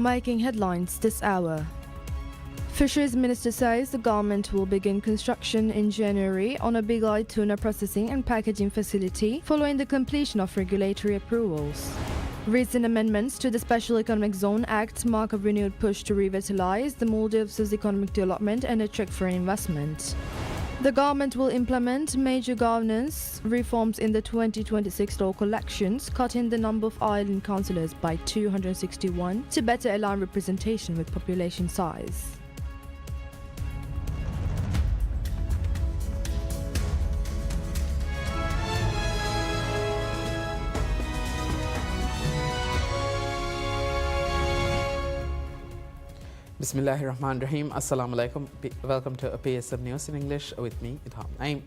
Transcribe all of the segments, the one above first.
Making headlines this hour. Fisheries Minister says the government will begin construction in January on a big eye tuna processing and packaging facility following the completion of regulatory approvals. Recent amendments to the Special Economic Zone Act mark a renewed push to revitalize the Maldives' economic development and attract foreign investment. The government will implement major governance reforms in the 2026 local elections, cutting the number of island councillors by 261 to better align representation with population size. Bismillahirrahmanirrahim. Assalamu alaikum. Welcome to PSM News in English with me, Idham Naim.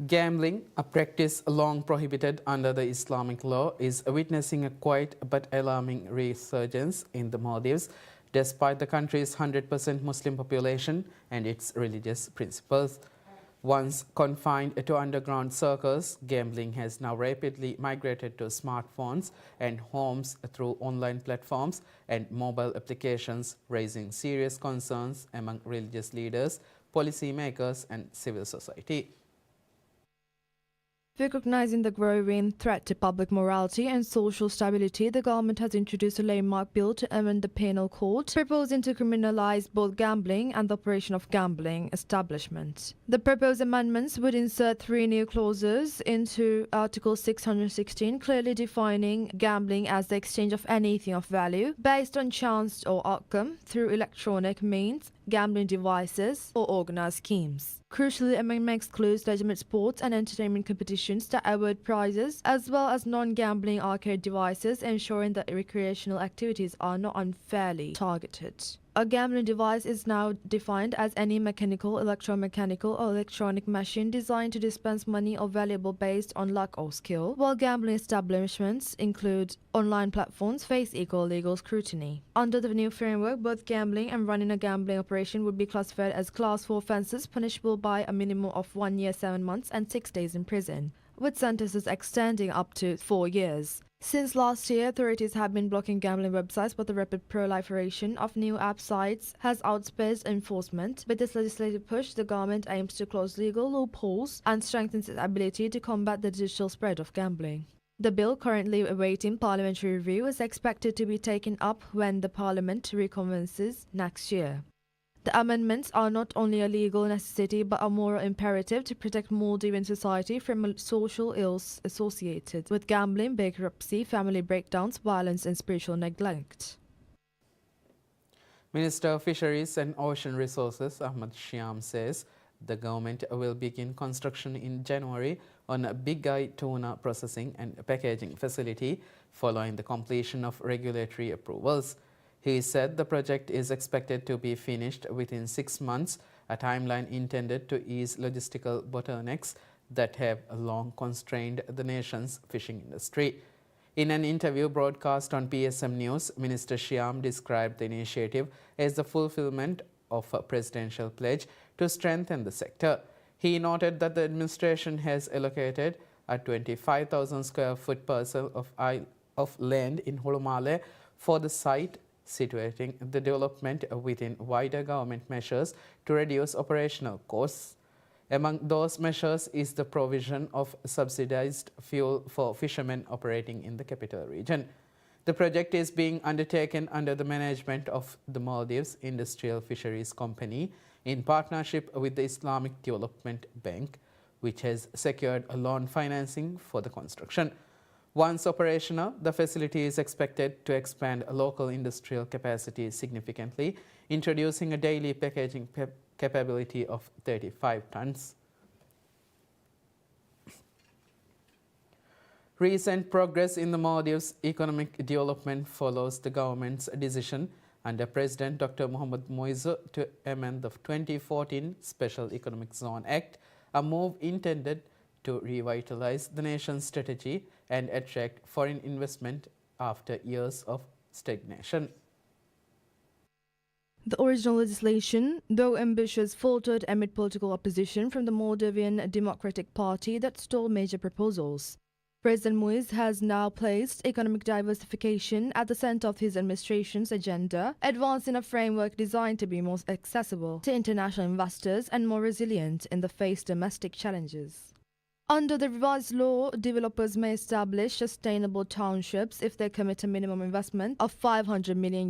Gambling, a practice long prohibited under the Islamic law, is witnessing a quiet but alarming resurgence in the Maldives, despite the country's 100% Muslim population and its religious principles. Once confined to underground circles, gambling has now rapidly migrated to smartphones and homes through online platforms and mobile applications, raising serious concerns among religious leaders, policymakers, and civil society. Recognizing the growing threat to public morality and social stability, the government has introduced a landmark bill to amend the penal code, proposing to criminalize both gambling and the operation of gambling establishments. The proposed amendments would insert 3 new clauses into Article 616, clearly defining gambling as the exchange of anything of value based on chance or outcome through electronic means, gambling devices, or organized schemes. Crucially, amendment excludes legitimate sports and entertainment competitions that award prizes, as well as non-gambling arcade devices, ensuring that recreational activities are not unfairly targeted. A gambling device is now defined as any mechanical, electromechanical, or electronic machine designed to dispense money or valuable based on luck or skill, while gambling establishments include online platforms face equal legal scrutiny. Under the new framework, both gambling and running a gambling operation would be classified as Class 4 offences punishable by a minimum of 1 year, 7 months, and 6 days in prison, with sentences extending up to 4 years. Since last year, authorities have been blocking gambling websites, but the rapid proliferation of new app sites has outspaced enforcement. With this legislative push, the government aims to close legal loopholes and strengthens its ability to combat the digital spread of gambling. The bill, currently awaiting parliamentary review, is expected to be taken up when the parliament recommences next year. The amendments are not only a legal necessity but a moral imperative to protect Maldivian society from social ills associated with gambling, bankruptcy, family breakdowns, violence, and spiritual neglect. Minister of Fisheries and Ocean Resources Ahmad Shyam says the government will begin construction in January on a Big Eye tuna processing and packaging facility following the completion of regulatory approvals. He said the project is expected to be finished within 6 months, a timeline intended to ease logistical bottlenecks that have long constrained the nation's fishing industry. In an interview broadcast on PSM News, Minister Shyam described the initiative as the fulfillment of a presidential pledge to strengthen the sector. He noted that the administration has allocated a 25,000 square foot parcel of land in Hulumale for the site, situating the development within wider government measures to reduce operational costs. Among those measures is the provision of subsidized fuel for fishermen operating in the capital region. The project is being undertaken under the management of the Maldives Industrial Fisheries Company in partnership with the Islamic Development Bank, which has secured a loan financing for the construction. Once operational, the facility is expected to expand local industrial capacity significantly, introducing a daily packaging capability of 35 tons. Recent progress in the Maldives' economic development follows the government's decision under President Dr. Mohamed Moise to amend the 2014 Special Economic Zone Act, a move intended to revitalize the nation's strategy and attract foreign investment after years of stagnation. The original legislation, though ambitious, faltered amid political opposition from the Moldovan Democratic Party that stalled major proposals. President Moise has now placed economic diversification at the center of his administration's agenda, advancing a framework designed to be more accessible to international investors and more resilient in the face of domestic challenges. Under the revised law, developers may establish sustainable townships if they commit a minimum investment of $500 million.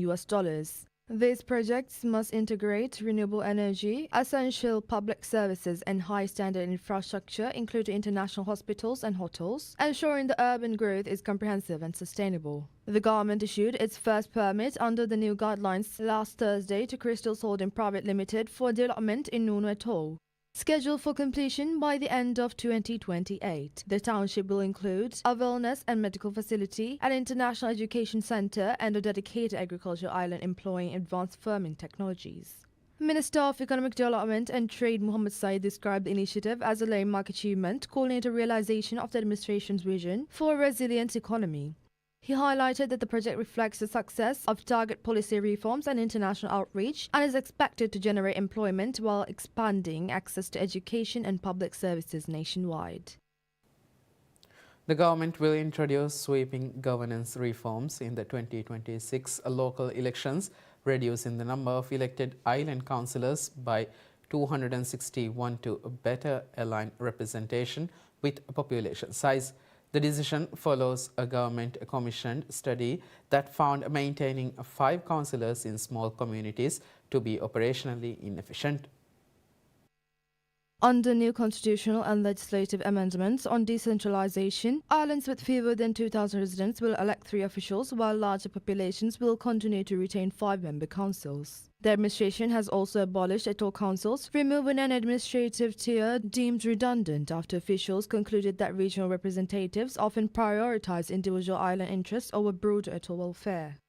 These projects must integrate renewable energy, essential public services, and high-standard infrastructure, including international hospitals and hotels, ensuring the urban growth is comprehensive and sustainable. The government issued its first permit under the new guidelines last Thursday to Crystals Holding Private Limited for development in Nuno Atoll. Scheduled for completion by the end of 2028. The township will include a wellness and medical facility, an international education center, and a dedicated agricultural island employing advanced farming technologies. Minister of Economic Development and Trade Mohammed Said described the initiative as a landmark achievement, calling it a realization of the administration's vision for a resilient economy. He highlighted that the project reflects the success of target policy reforms and international outreach and is expected to generate employment while expanding access to education and public services nationwide. The government will introduce sweeping governance reforms in the 2026 local elections, reducing the number of elected island councillors by 261 to better align representation with population size. The decision follows a government-commissioned study that found maintaining 5 councillors in small communities to be operationally inefficient. Under new constitutional and legislative amendments on decentralization, islands with fewer than 2,000 residents will elect 3 officials, while larger populations will continue to retain 5-member councils. The administration has also abolished atoll councils, removing an administrative tier deemed redundant after officials concluded that regional representatives often prioritize individual island interests over broader atoll welfare.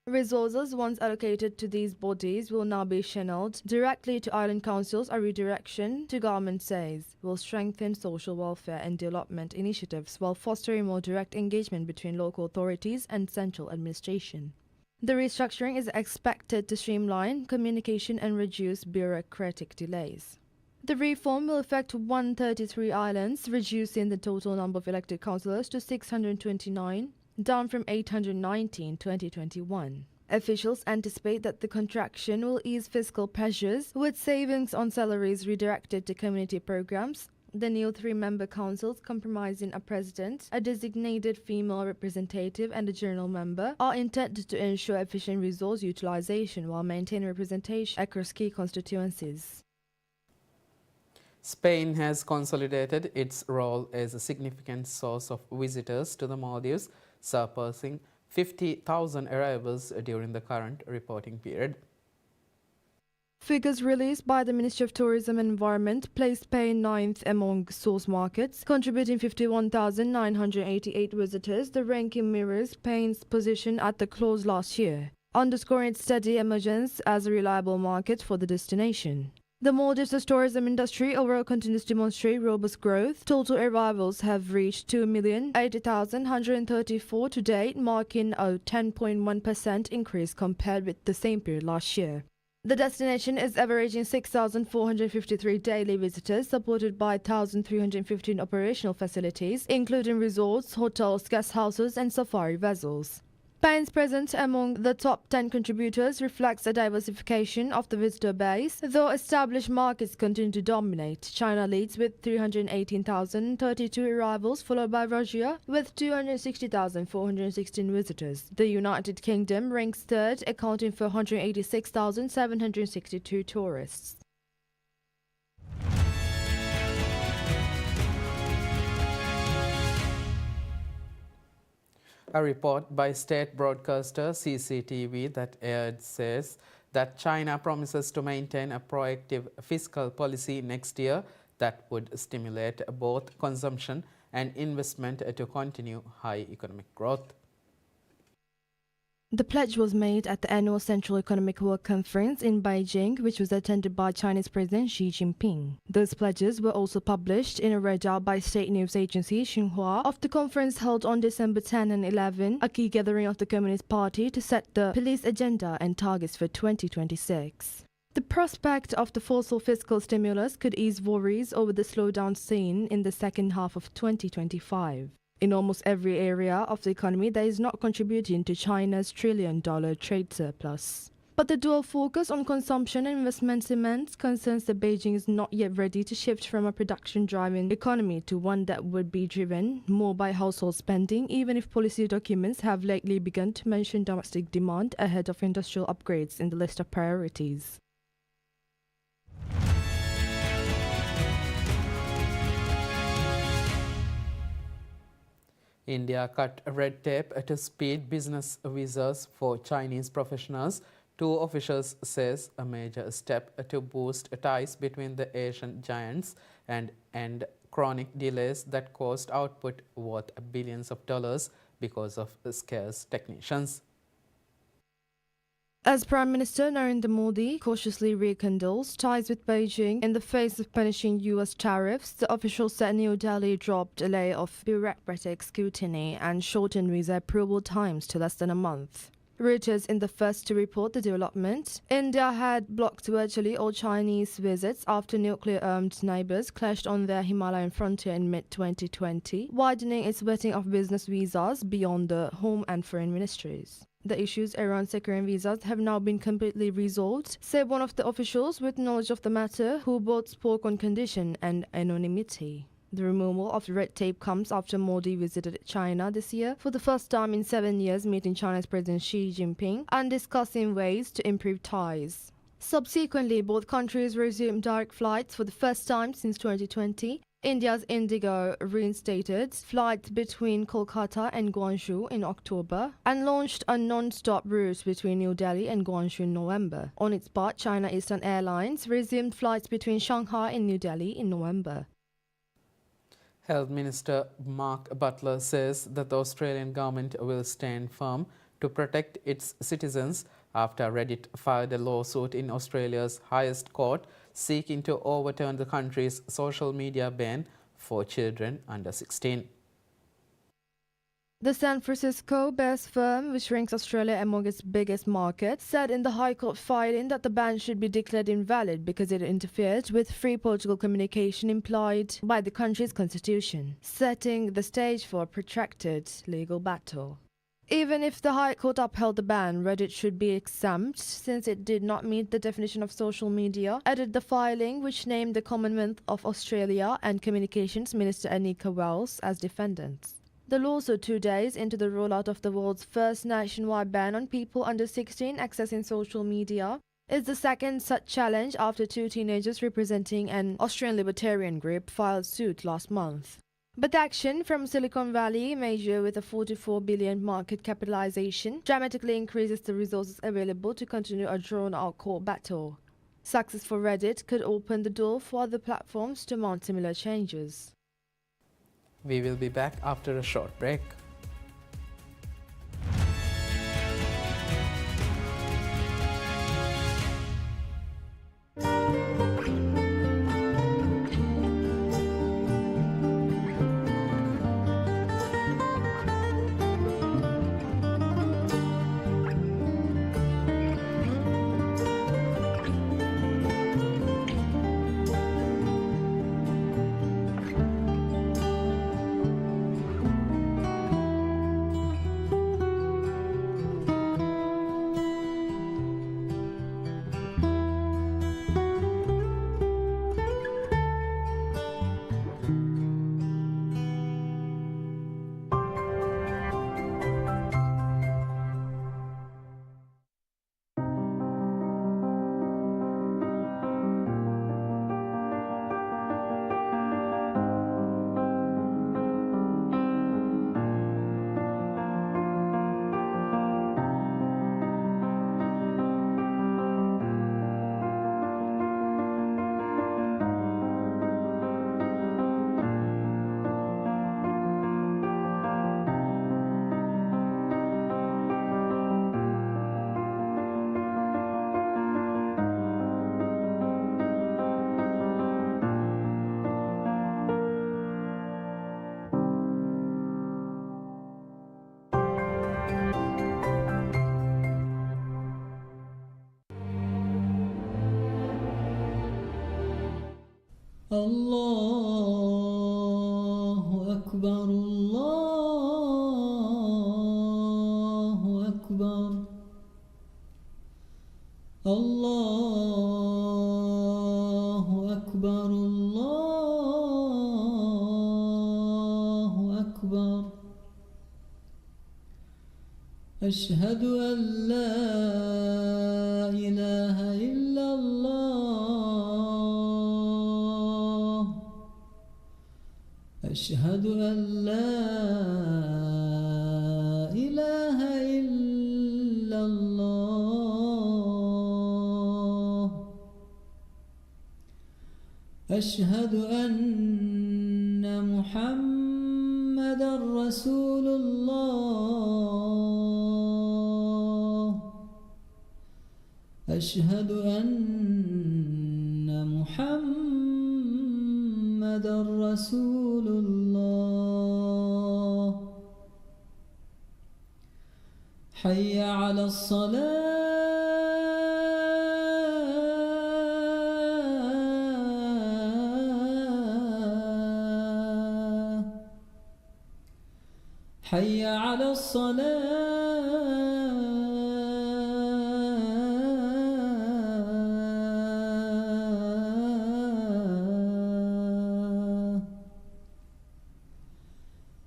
Resources once allocated to these bodies will now be channeled directly to island councils. A redirection, the government says, will strengthen social welfare and development initiatives while fostering more direct engagement between local authorities and central administration. The restructuring is expected to streamline communication and reduce bureaucratic delays. The reform will affect 133 islands, reducing the total number of elected councillors to 629, down from 890 in 2021. Officials anticipate that the contraction will ease fiscal pressures, with savings on salaries redirected to community programs. The new 3-member councils, comprising a president, a designated female representative, and a general member, are intended to ensure efficient resource utilization while maintaining representation across key constituencies. Spain has consolidated its role as a significant source of visitors to the Maldives, surpassing 50,000 arrivals during the current reporting period. Figures released by the Ministry of Tourism and Environment placed Spain 9th among source markets, contributing 51,988 visitors. The ranking mirrors Spain's position at the close last year, underscoring its steady emergence as a reliable market for the destination. The Maldives' tourism industry overall continues to demonstrate robust growth. Total arrivals have reached 2,080,134 to date, marking a 10.1% increase compared with the same period last year. The destination is averaging 6,453 daily visitors, supported by 1,315 operational facilities, including resorts, hotels, guest houses, and safari vessels. Spain's presence among the top 10 contributors reflects a diversification of the visitor base, though established markets continue to dominate. China leads with 318,032 arrivals, followed by Russia with 260,416 visitors. The United Kingdom ranks third, accounting for 186,762 tourists. A report by state broadcaster CCTV that aired says that China promises to maintain a proactive fiscal policy next year that would stimulate both consumption and investment to continue high economic growth. The pledge was made at the annual Central Economic Work Conference in Beijing, which was attended by Chinese President Xi Jinping. Those pledges were also published in a readout by state news agency Xinhua of the conference held on December 10 and 11, a key gathering of the Communist Party to set the police agenda and targets for 2026. The prospect of the forceful fiscal stimulus could ease worries over the slowdown seen in the second half of 2025. in almost every area of the economy that is not contributing to China's trillion-dollar trade surplus. But the dual focus on consumption and investment demands concerns that Beijing is not yet ready to shift from a production-driven economy to one that would be driven more by household spending, even if policy documents have lately begun to mention domestic demand ahead of industrial upgrades in the list of priorities. India cut red tape to speed business visas for Chinese professionals. Two officials says a major step to boost ties between the Asian giants and end chronic delays that cost output worth billions of dollars because of scarce technicians. As Prime Minister Narendra Modi cautiously rekindles ties with Beijing in the face of punishing U.S. tariffs, the officials said New Delhi dropped a layer of bureaucratic scrutiny and shortened visa approval times to less than a month. Reuters in the first to report the development. India had blocked virtually all Chinese visits after nuclear-armed neighbors clashed on their Himalayan frontier in mid-2020, widening its vetting of business visas beyond the Home and Foreign Ministries. The issues around securing visas have now been completely resolved, said one of the officials with knowledge of the matter, who both spoke on condition and anonymity. The removal of the red tape comes after Modi visited China this year for the first time in 7 years, meeting China's President Xi Jinping and discussing ways to improve ties. Subsequently, both countries resumed direct flights for the first time since 2020. India's Indigo reinstated flights between Kolkata and Guangzhou in October and launched a non-stop route between New Delhi and Guangzhou in November. On its part, China Eastern Airlines resumed flights between Shanghai and New Delhi in November. Health Minister Mark Butler says that the Australian government will stand firm to protect its citizens after Reddit filed a lawsuit in Australia's highest court seeking to overturn the country's social media ban for children under 16. The San Francisco-based firm, which ranks Australia among its biggest markets, said in the High Court filing that the ban should be declared invalid because it interfered with free political communication implied by the country's constitution, setting the stage for a protracted legal battle. Even if the High Court upheld the ban, Reddit should be exempt since it did not meet the definition of social media, added the filing, which named the Commonwealth of Australia and Communications Minister Anika Wells as defendants. The lawsuit, 2 days into the rollout of the world's first nationwide ban on people under 16 accessing social media, is the second such challenge after 2 teenagers representing an Australian libertarian group filed suit last month. But the action from Silicon Valley, major with a $44 billion market capitalization, dramatically increases the resources available to continue a drawn-out court battle. Success for Reddit could open the door for other platforms to mount similar changes. We will be back after a short break. الله أكبر الله أشهد أن لا إله إلا الله أشهد أن لا إله إلا الله أشهد أن محمدًا رسول الله أشهد أن محمدًا رسول الله حي على الصلاة حي على الصلاة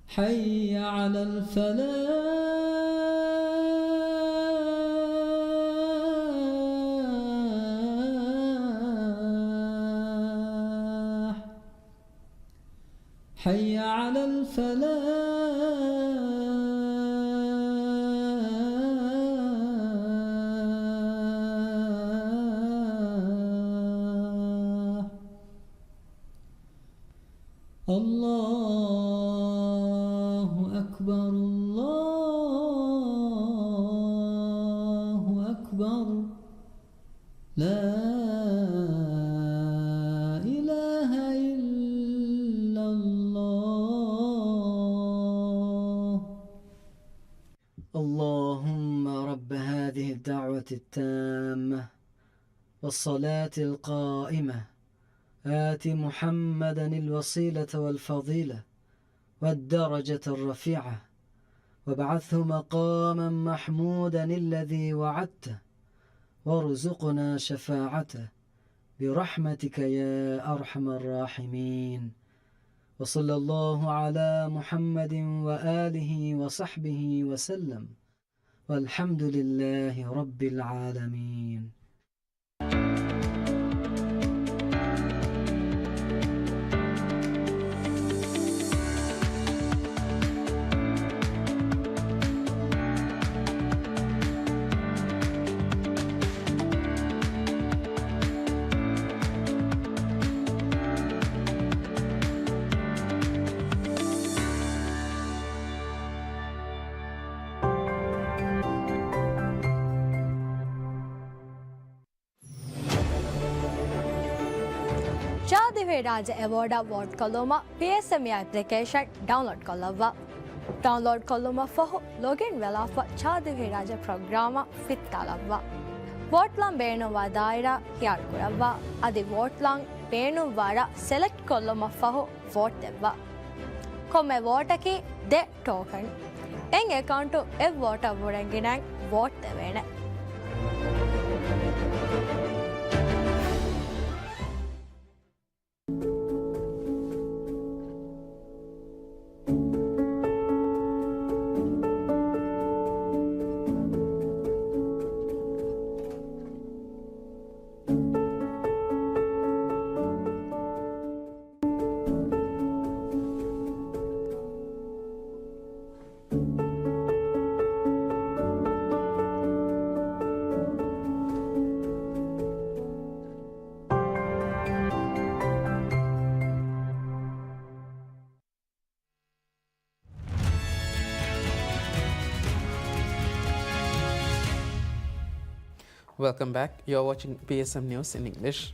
حي على الفلاح حي على الفلاح الله أكبر الله أكبر لا إله إلا الله اللهم رب هذه الدعوة التامة والصلاة القائمة آت محمدًا الوسيلة والفضيلة والدرجة الرفيعة وابعثه مقامًا محمودًا الذي وعدته وارزقنا شفاعته برحمتك يا أرحم الراحمين وصلى الله على محمد وآله وصحبه وسلم والحمد لله رب العالمين. ಜಾದಿವೆ ರಾಜ award ward ಕೊಲ್ಲುಮ PSME application download ಕೊಲ್ಲವ್ವ download ಕೊಲ್ಲುಮ ಫಹು login ವೆಲಾಫ ಜಾದಿವೆ ರಾಜ programme ಫಿತ್ ಕಲವ್ವ ವೋಟ್ಲಾಂ ಬೇಣುವ ದಾಯಿರ ಹಿಯಾರ್ ಕುರವ್ವ ಅದಿ ವೋಟ್ಲಾಂ ಬೇಣುವಾರ ಸೆಲೆಕ್ಟ್ ಕೊಲ್ಲುಮ ಫಹು ವೋಟ್ ದೆವ್ವ ಕೊಮ್ಮೆ ವೋಟಕಿ ದೆ ಟೋಕನ್ ಎಂಗ್ ಅಕೌಂಟು ಎವ್ ವೋಟ ಬುಡಂಗಿನಂಗ್ ವೋಟ್ ದೆವೇಣೆ Welcome back. You're watching PSM News in English.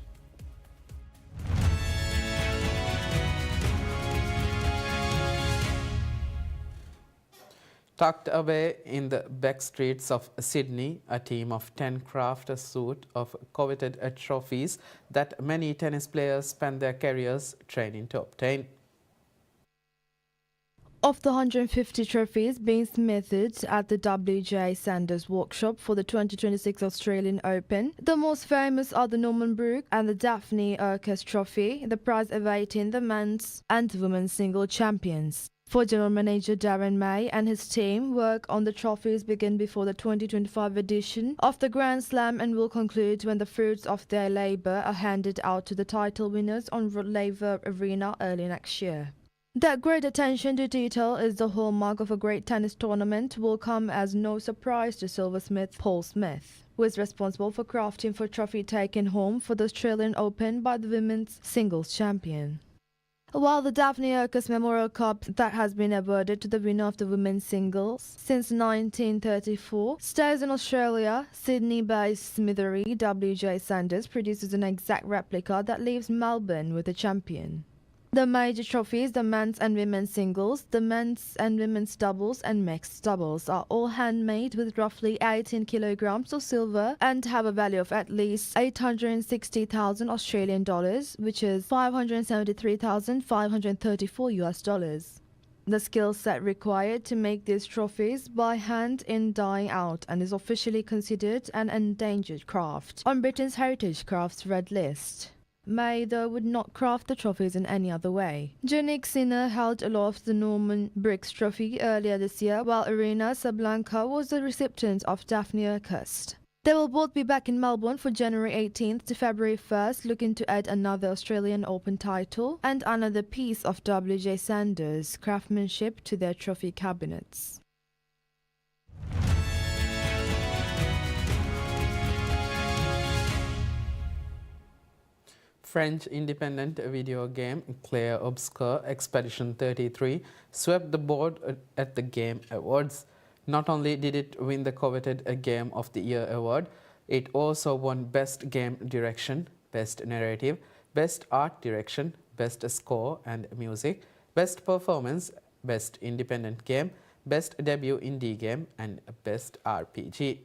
Tucked away in the back streets of Sydney, a team of 10 craft a suit of coveted trophies that many tennis players spend their careers training to obtain. Of the 150 trophies being submitted at the WJ Sanders workshop for the 2026 Australian Open, the most famous are the Norman Brook and the Daphne Urquhart Trophy, the prize awaiting the men's and women's single champions. For General Manager Darren May and his team, work on the trophies begin before the 2025 edition of the Grand Slam and will conclude when the fruits of their labour are handed out to the title winners on Laver Arena early next year. That great attention to detail is the hallmark of a great tennis tournament will come as no surprise to silversmith Paul Smith, who is responsible for crafting for trophy taken home for the Australian Open by the women's singles champion. While the Daphne Urquhart Memorial Cup that has been awarded to the winner of the women's singles since 1934 stays in Australia, Sydney-based smithery WJ Sanders produces an exact replica that leaves Melbourne with a champion. The major trophies, the men's and women's singles, the men's and women's doubles and mixed doubles are all handmade with roughly 18 kilograms of silver and have a value of at least 860,000 Australian dollars, which is 573,534 US dollars. The skill set required to make these trophies by hand is dying out and is officially considered an endangered craft on Britain's Heritage Crafts Red List. May, though, would not craft the trophies in any other way. Jannik Sinner held aloft the Norman Briggs Trophy earlier this year, while Arena Sablanka was the recipient of Daphne Urquhart. They will both be back in Melbourne for January 18th to February 1st, looking to add another Australian Open title and another piece of WJ Sanders' craftsmanship to their trophy cabinets. French independent video game Clair Obscur Expedition 33 swept the board at the Game Awards. Not only did it win the coveted Game of the Year award, it also won Best Game Direction, Best Narrative, Best Art Direction, Best Score and Music, Best Performance, Best Independent Game, Best Debut Indie Game and Best RPG.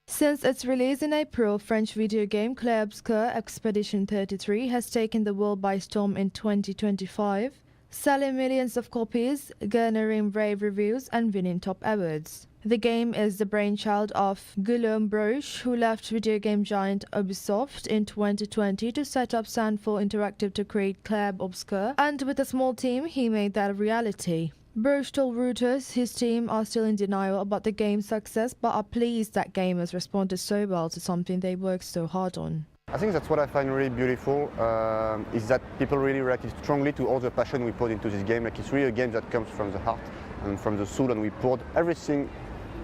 Since its release in April, French video game Clair Obscur Expedition 33 has taken the world by storm in 2025, selling millions of copies, garnering rave reviews and winning top awards. The game is the brainchild of Guillaume Broche, who left video game giant Ubisoft in 2020 to set up Sandfall Interactive to create Clair Obscur, and with a small team he made that a reality. Broche told Reuters his team are still in denial about the game's success but are pleased that gamers responded so well to something they worked so hard on. I think that's what I find really beautiful, is that people really reacted strongly to all the passion we put into this game. Like, it's really a game that comes from the heart and from the soul, and we poured everything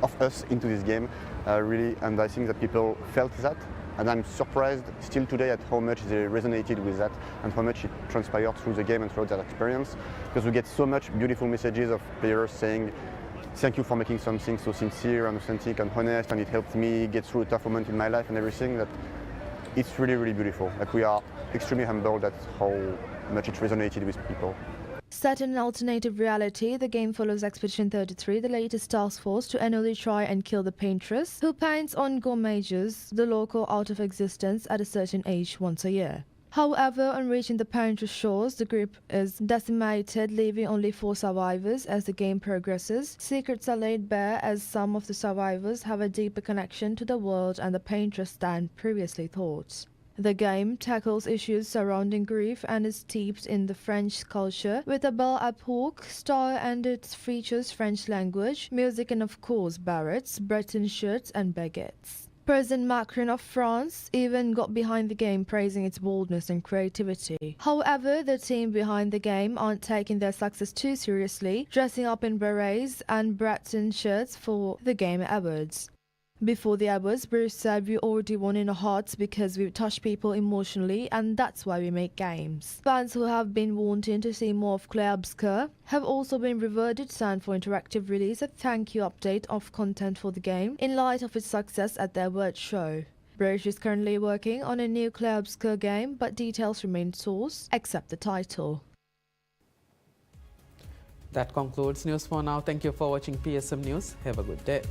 of us into this game, really, and I think that people felt that. And I'm surprised still today at how much they resonated with that and how much it transpired through the game and throughout that experience, because we get so much beautiful messages of players saying thank you for making something so sincere and authentic and honest, and it helped me get through a tough moment in my life and everything. That it's really, really beautiful. Like, we are extremely humbled at how much it resonated with people. Set in an alternative reality, the game follows Expedition 33, the latest task force to annually try and kill the paintress, who paints on Gormages, the local out of existence at a certain age once a year. However, on reaching the paintress shores, the group is decimated, leaving only 4 survivors. As the game progresses, secrets are laid bare as some of the survivors have a deeper connection to the world and the paintress than previously thought. The game tackles issues surrounding grief and is steeped in the French culture with a belle époque style, and it features French language, music and of course barrettes, Breton shirts and baguettes. President Macron of France even got behind the game, praising its boldness and creativity. However, the team behind the game aren't taking their success too seriously, dressing up in berets and Breton shirts for the Game Awards. Before the awards, Bruce said, "We already won in our hearts because we touch people emotionally, and that's why we make games." Fans who have been wanting to see more of Clair Obscur have also been rewarded Sandfall Interactive release a thank you update of content for the game in light of its success at their award show. Broche is currently working on a new Clair Obscur game, but details remain source, except the title. That concludes news for now. Thank you for watching PSM News. Have a good day.